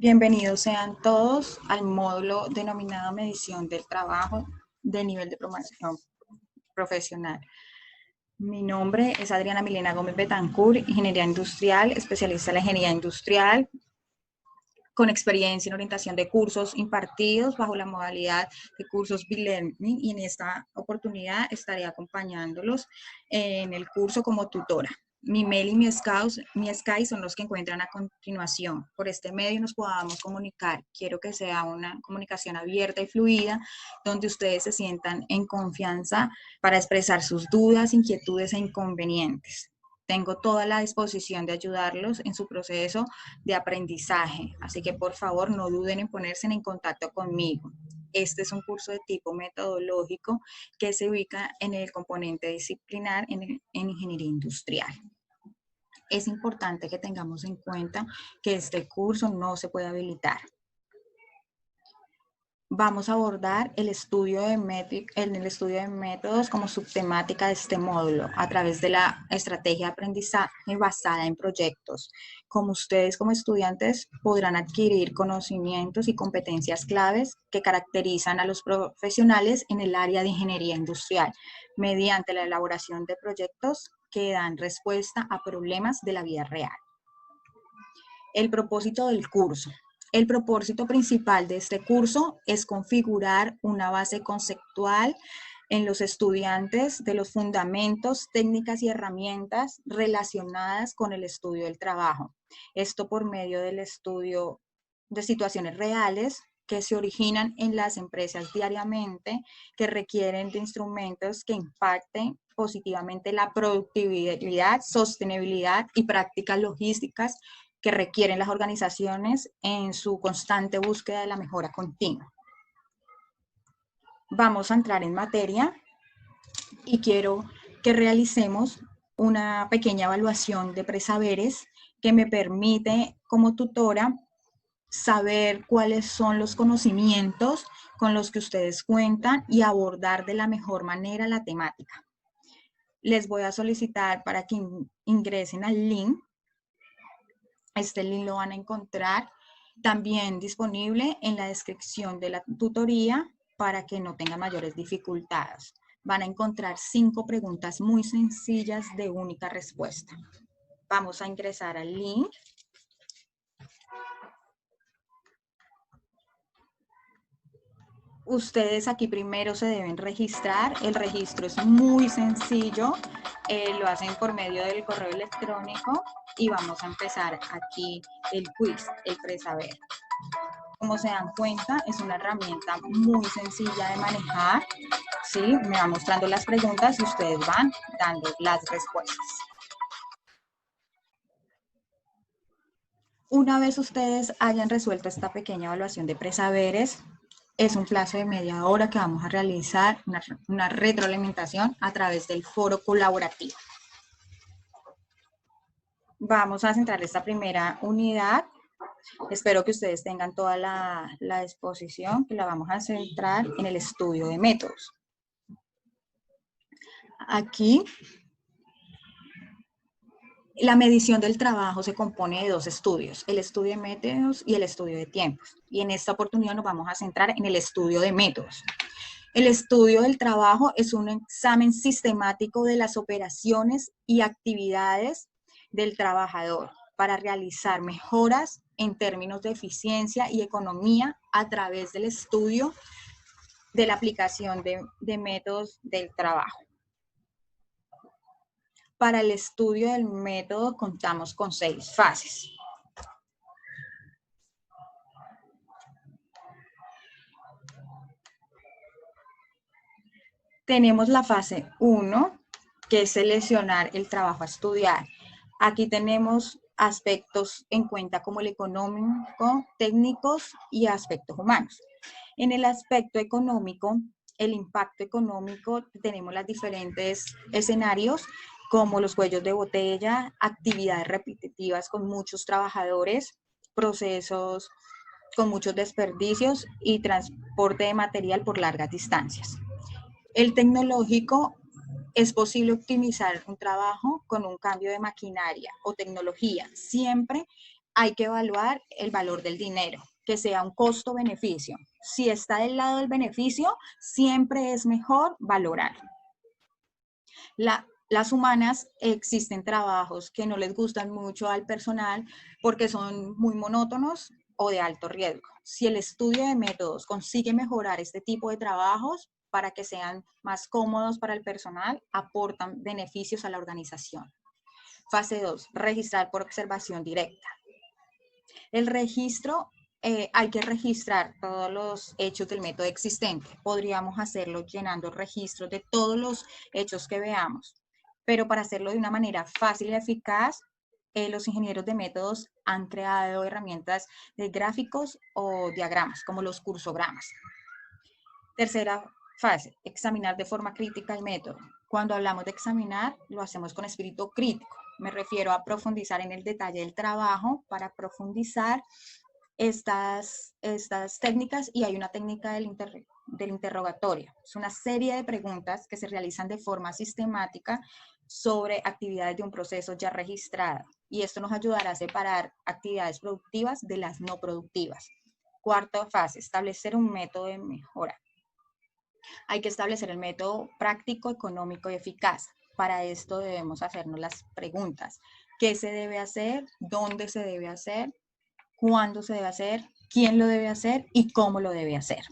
Bienvenidos sean todos al módulo denominado Medición del Trabajo de nivel de promoción profesional. Mi nombre es Adriana Milena Gómez Betancourt, Ingeniería Industrial, especialista en la Ingeniería Industrial, con experiencia en orientación de cursos impartidos bajo la modalidad de cursos B-Learning, y en esta oportunidad estaré acompañándolos en el curso como tutora. Mi mail y mi Skype son los que encuentran a continuación. Por este medio nos podamos comunicar. Quiero que sea una comunicación abierta y fluida, donde ustedes se sientan en confianza para expresar sus dudas, inquietudes e inconvenientes. Tengo toda la disposición de ayudarlos en su proceso de aprendizaje, así que por favor no duden en ponerse en contacto conmigo. Este es un curso de tipo metodológico que se ubica en el componente disciplinar en ingeniería industrial. Es importante que tengamos en cuenta que este curso no se puede habilitar. Vamos a abordar el estudio de métodos como subtemática de este módulo a través de la estrategia de aprendizaje basada en proyectos. Como ustedes como estudiantes podrán adquirir conocimientos y competencias claves que caracterizan a los profesionales en el área de ingeniería industrial mediante la elaboración de proyectos que dan respuesta a problemas de la vida real. El propósito del curso. El propósito principal de este curso es configurar una base conceptual en los estudiantes de los fundamentos, técnicas y herramientas relacionadas con el estudio del trabajo. Esto por medio del estudio de situaciones reales que se originan en las empresas diariamente, que requieren de instrumentos que impacten positivamente la productividad, sostenibilidad y prácticas logísticas que requieren las organizaciones en su constante búsqueda de la mejora continua. Vamos a entrar en materia y quiero que realicemos una pequeña evaluación de presaberes que me permite como tutora saber cuáles son los conocimientos con los que ustedes cuentan y abordar de la mejor manera la temática. Les voy a solicitar para que ingresen al link. Este link lo van a encontrar también disponible en la descripción de la tutoría para que no tengan mayores dificultades. Van a encontrar 5 preguntas muy sencillas de única respuesta. Vamos a ingresar al link. Ustedes aquí primero se deben registrar. El registro es muy sencillo. Lo hacen por medio del correo electrónico y vamos a empezar aquí el quiz, el presaber. Como se dan cuenta, es una herramienta muy sencilla de manejar, ¿sí? Me va mostrando las preguntas y ustedes van dando las respuestas. Una vez ustedes hayan resuelto esta pequeña evaluación de presaberes, es un plazo de media hora que vamos a realizar una retroalimentación a través del foro colaborativo. Vamos a centrar esta primera unidad. Espero que ustedes tengan toda la disposición, que la vamos a centrar en el estudio de métodos. Aquí, la medición del trabajo se compone de 2 estudios, el estudio de métodos y el estudio de tiempos. Y en esta oportunidad nos vamos a centrar en el estudio de métodos. El estudio del trabajo es un examen sistemático de las operaciones y actividades del trabajador para realizar mejoras en términos de eficiencia y economía a través del estudio de la aplicación de métodos del trabajo. Para el estudio del método contamos con 6 fases. Tenemos la fase 1, que es seleccionar el trabajo a estudiar. Aquí tenemos aspectos en cuenta como el económico, técnicos y aspectos humanos. En el aspecto económico, el impacto económico, tenemos los diferentes escenarios como los cuellos de botella, actividades repetitivas con muchos trabajadores, procesos con muchos desperdicios y transporte de material por largas distancias. El tecnológico, es posible optimizar un trabajo con un cambio de maquinaria o tecnología, siempre hay que evaluar el valor del dinero, que sea un costo-beneficio. Si está del lado del beneficio, siempre es mejor valorar. Las humanas, existen trabajos que no les gustan mucho al personal porque son muy monótonos o de alto riesgo. Si el estudio de métodos consigue mejorar este tipo de trabajos para que sean más cómodos para el personal, aportan beneficios a la organización. Fase 2, registrar por observación directa. El registro, hay que registrar todos los hechos del método existente. Podríamos hacerlo llenando registros de todos los hechos que veamos, pero para hacerlo de una manera fácil y eficaz, los ingenieros de métodos han creado herramientas de gráficos o diagramas, como los cursogramas. Tercera fase, examinar de forma crítica el método. Cuando hablamos de examinar, lo hacemos con espíritu crítico. Me refiero a profundizar en el detalle del trabajo para profundizar estas técnicas, y hay una técnica del interrogatorio. Es una serie de preguntas que se realizan de forma sistemática sobre actividades de un proceso ya registrado, y esto nos ayudará a separar actividades productivas de las no productivas. Cuarta fase, establecer un método de mejora. Hay que establecer el método práctico, económico y eficaz. Para esto debemos hacernos las preguntas: ¿qué se debe hacer? ¿Dónde se debe hacer? ¿Cuándo se debe hacer? ¿Quién lo debe hacer? ¿Y cómo lo debe hacer?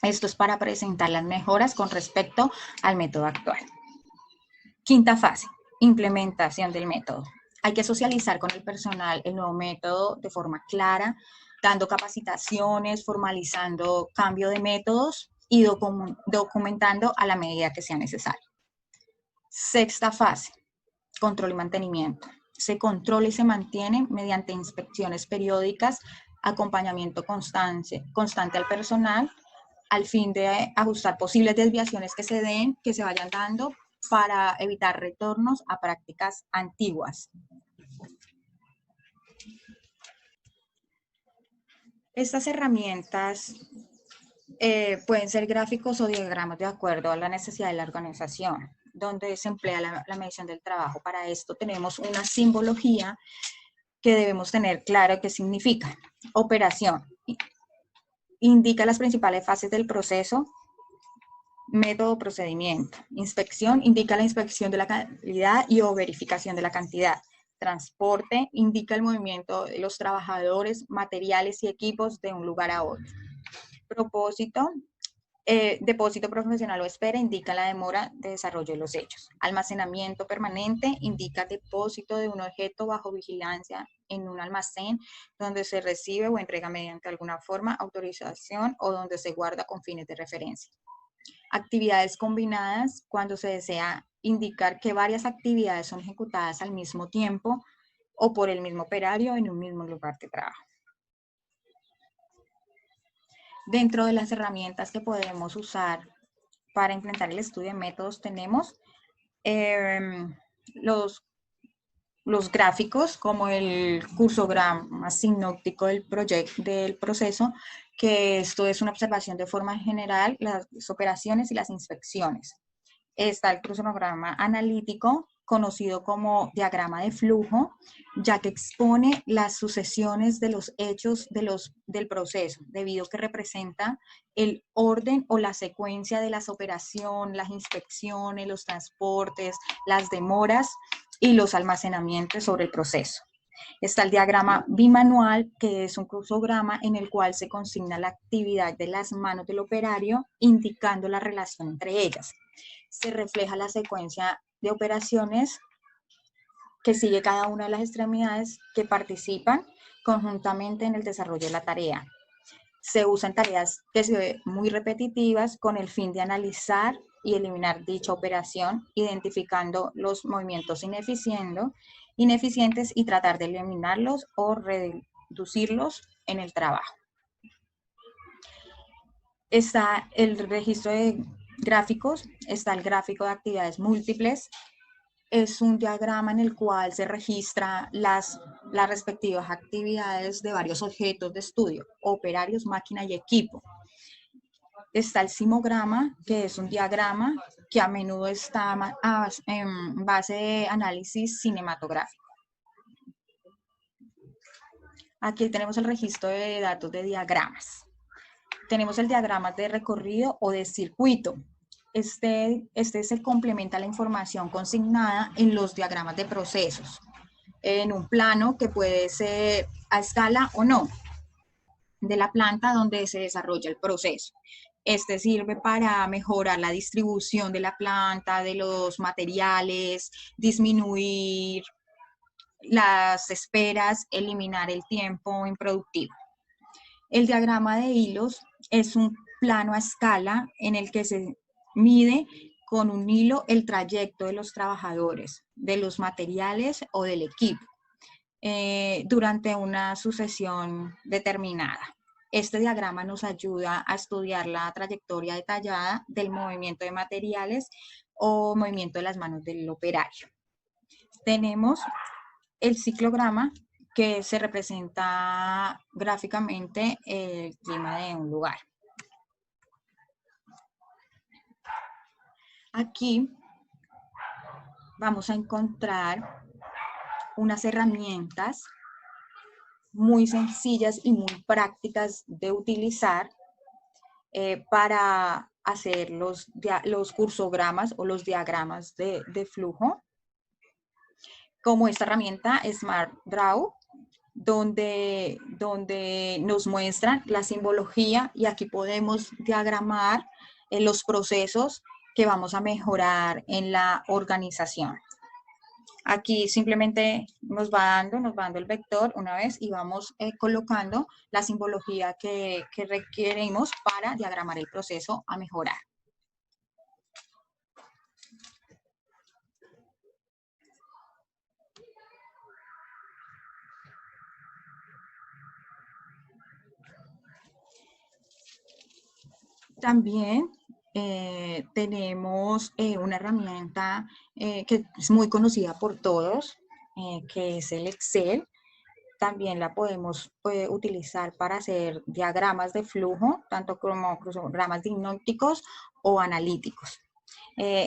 Esto es para presentar las mejoras con respecto al método actual. Quinta fase, implementación del método. Hay que socializar con el personal el nuevo método de forma clara, dando capacitaciones, formalizando cambio de métodos y documentando a la medida que sea necesario. Sexta fase, control y mantenimiento. Se controla y se mantiene mediante inspecciones periódicas, acompañamiento constante al personal, al fin de ajustar posibles desviaciones que se vayan dando para evitar retornos a prácticas antiguas. Estas herramientas pueden ser gráficos o diagramas de acuerdo a la necesidad de la organización, donde se emplea la medición del trabajo. Para esto tenemos una simbología que debemos tener claro qué significa. Operación indica las principales fases del proceso. Método, procedimiento. Inspección indica la inspección de la calidad y o verificación de la cantidad. Transporte indica el movimiento de los trabajadores, materiales y equipos de un lugar a otro. Propósito, depósito profesional o espera indica la demora de desarrollo de los hechos. Almacenamiento permanente indica depósito de un objeto bajo vigilancia en un almacén donde se recibe o entrega mediante alguna forma, autorización o donde se guarda con fines de referencia. Actividades combinadas, cuando se desea indicar que varias actividades son ejecutadas al mismo tiempo o por el mismo operario en un mismo lugar de trabajo. Dentro de las herramientas que podemos usar para implementar el estudio de métodos tenemos los gráficos, como el cursograma sinóptico del proceso, que esto es una observación de forma general, las operaciones y las inspecciones. Está el crucigrama analítico, conocido como diagrama de flujo, ya que expone las sucesiones de los hechos del proceso, debido a que representa el orden o la secuencia de las operaciones, las inspecciones, los transportes, las demoras y los almacenamientos sobre el proceso. Está el diagrama bimanual, que es un crucigrama en el cual se consigna la actividad de las manos del operario, indicando la relación entre ellas. Se refleja la secuencia de operaciones que sigue cada una de las extremidades que participan conjuntamente en el desarrollo de la tarea. Se usan tareas que se ven muy repetitivas con el fin de analizar y eliminar dicha operación, identificando los movimientos ineficientes y tratar de eliminarlos o reducirlos en el trabajo. Está el registro de gráficos, está el gráfico de actividades múltiples. Es un diagrama en el cual se registra las respectivas actividades de varios objetos de estudio, operarios, máquina y equipo. Está el simograma, que es un diagrama que a menudo está en base de análisis cinematográfico. Aquí tenemos el registro de datos de diagramas. Tenemos el diagrama de recorrido o de circuito. Este se complementa a la información consignada en los diagramas de procesos, en un plano que puede ser a escala o no, de la planta donde se desarrolla el proceso. Este sirve para mejorar la distribución de la planta, de los materiales, disminuir las esperas, eliminar el tiempo improductivo. El diagrama de hilos es un plano a escala en el que se mide con un hilo el trayecto de los trabajadores, de los materiales o del equipo durante una sucesión determinada. Este diagrama nos ayuda a estudiar la trayectoria detallada del movimiento de materiales o movimiento de las manos del operario. Tenemos el ciclograma, que se representa gráficamente el clima de un lugar. Aquí vamos a encontrar unas herramientas muy sencillas y muy prácticas de utilizar para hacer los cursogramas o los diagramas de flujo, como esta herramienta Smart Draw, donde nos muestran la simbología y aquí podemos diagramar los procesos que vamos a mejorar en la organización. Aquí simplemente nos va dando el vector una vez y vamos colocando la simbología que requerimos para diagramar el proceso a mejorar. También tenemos una herramienta que es muy conocida por todos, que es el Excel. También la podemos utilizar para hacer diagramas de flujo, tanto como diagramas diagnósticos o analíticos.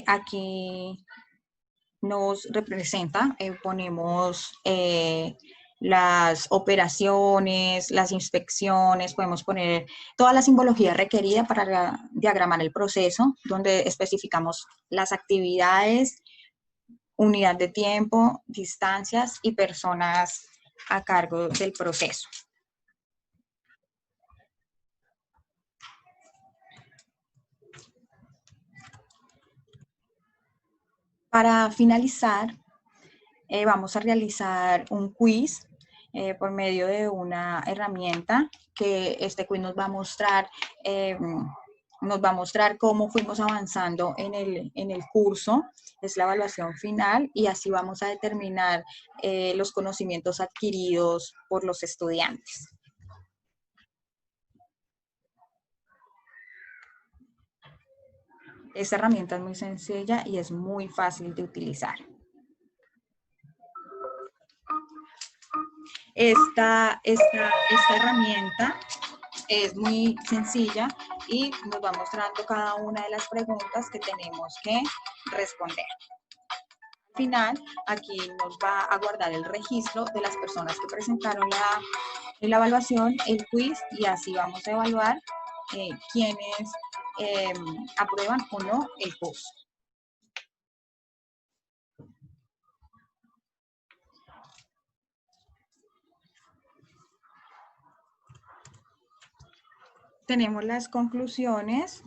Aquí nos representa, ponemos las operaciones, las inspecciones, podemos poner toda la simbología requerida para diagramar el proceso, donde especificamos las actividades, unidad de tiempo, distancias y personas a cargo del proceso. Para finalizar, vamos a realizar un quiz por medio de una herramienta que este quiz nos va a mostrar cómo fuimos avanzando en el curso, es la evaluación final y así vamos a determinar los conocimientos adquiridos por los estudiantes. Esta herramienta es muy sencilla y es muy fácil de utilizar. Esta herramienta es muy sencilla y nos va mostrando cada una de las preguntas que tenemos que responder. Al final, aquí nos va a guardar el registro de las personas que presentaron la evaluación, el quiz, y así vamos a evaluar quiénes aprueban o no el curso. Tenemos las conclusiones.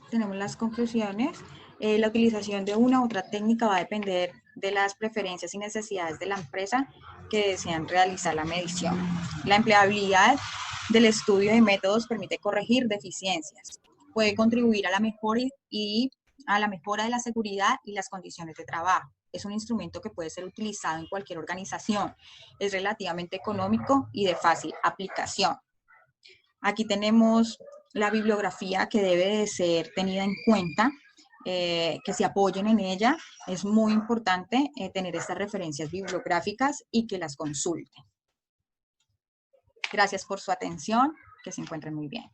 La utilización de una u otra técnica va a depender de las preferencias y necesidades de la empresa que desean realizar la medición. La empleabilidad del estudio de métodos permite corregir deficiencias, puede contribuir a la mejora de la seguridad y las condiciones de trabajo. Es un instrumento que puede ser utilizado en cualquier organización. Es relativamente económico y de fácil aplicación. Aquí tenemos la bibliografía que debe de ser tenida en cuenta, que se apoyen en ella. Es muy importante tener estas referencias bibliográficas y que las consulten. Gracias por su atención, que se encuentren muy bien.